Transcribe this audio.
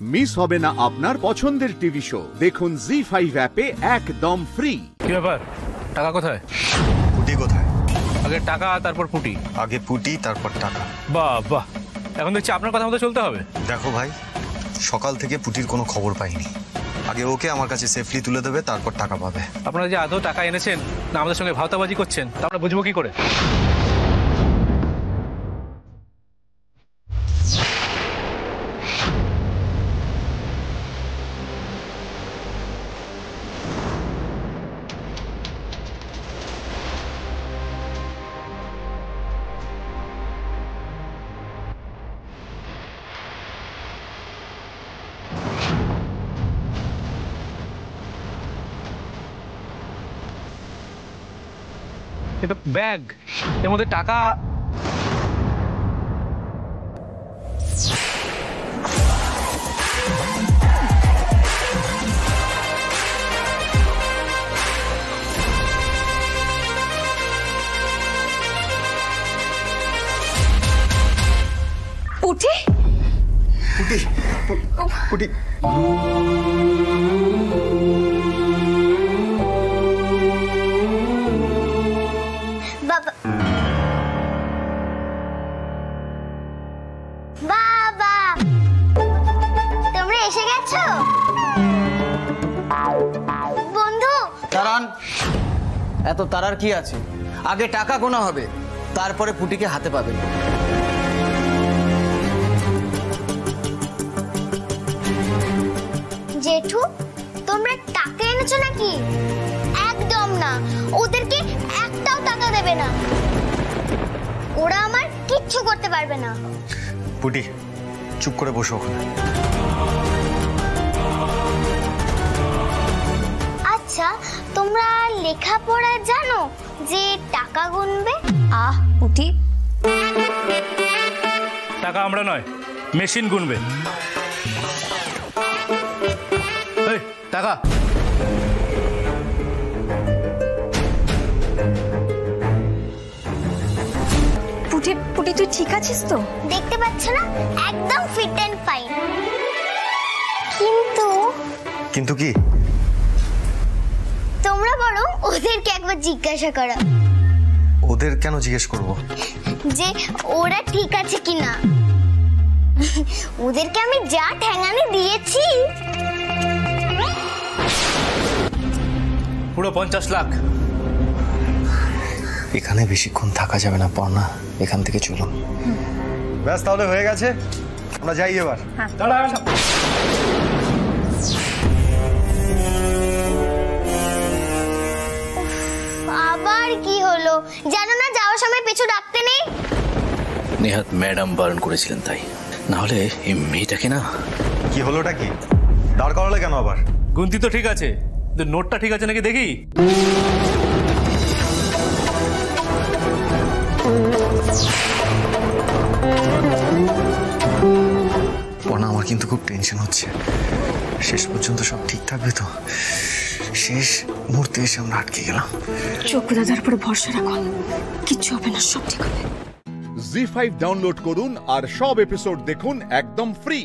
Miss হবে না আপনার পছন্দের টিভি শো। দেখুন জি5 অ্যাপে একদম ফ্রি। কি ব্যাপার, টাকা কোথায়? পুটি কোথায়? আগে টাকা তারপর পুটি। আগে পুটি তারপর টাকা। বাহ বাহ, এখন দেখছি আপনার কথা মতো চলতে হবে। দেখো ভাই, সকাল থেকে পুটির কোনো খবর পাইনি। আগে ওকে আমার কাছে সেফলি তুলে দেবে, তারপর টাকা পাবে। আপনারা যে আদৌ টাকা এনেছেন না আমাদের সঙ্গে ভাওতাবাজি করছেন তা আমরা বুঝবো কি করে? এটা ব্যাগ, এর মধ্যে টাকা। পুটি পুটি পুটি বাবা, বাবা তোমরা এসে গেছো? বন্ধু দাঁড়ান, এত তারার কি আছে? আগে টাকা গোনা হবে, তারপরে পুটিকে হাতে পাবেন। জেঠু, তোমরা টাকা এনেছো নাকি? একদম না, ওদেরকে একটাও টাকা দেবে না। ওরা আমার কিচ্ছু করতে পারবে না। পুটি চুপ করে বসো ওখানে। আচ্ছা, তোমরা লেখাপড়া জানো যে টাকা গুনবে? আহ পুটি, টাকা আমরা নয়, মেশিন গুনবে। এই টাকা। পুটি পুটি তুই ঠিক আছিস তো? দেখতে পাচ্ছ না, একদম ফিট এন্ড ফাইন। কিন্তু কিন্তু কি? তোমরা বরং ওদেরকে একবার জিজ্ঞাসা করো। ওদের কেন জিজ্ঞেস করব? যে ওরা ঠিক আছে কিনা। ওদেরকে আমি যা ঠ্যাঙানি দিয়েছি। পুরো 50 লাখ। এখানে বেশিক্ষণ থাকা যাবে না পর্ণা, এখান থেকে চলুন। ব্যাস, তাহলে হয়ে গেছে, আমরা যাই এবার। দাঁড়ান। আবার কি হলো জানো না? যাওয়ার সময় পিছু ডাকতে নেই। নেহাত ম্যাডাম বারণ করেছিলেন, তাই না হলে এই মেয়েটাকে না। কি হলোটা কি? দাঁড় করালে কেন আবার? গুনতি তো ঠিক আছে, কিন্তু নোটটা ঠিক আছে নাকি দেখি। পর্ণা, আমার কিন্তু খুব টেনশন হচ্ছে। শেষ পর্যন্ত সব ঠিক থাকবে তো? শেষ মুহূর্তে এসে আমরা আটকে গেলাম। চোখ দাদার উপরে ভরসা রাখুন, কিচ্ছু হবে না, সব ঠিক হবে। জি5 ডাউনলোড করুন আর সব এপিসোড দেখুন একদম ফ্রি।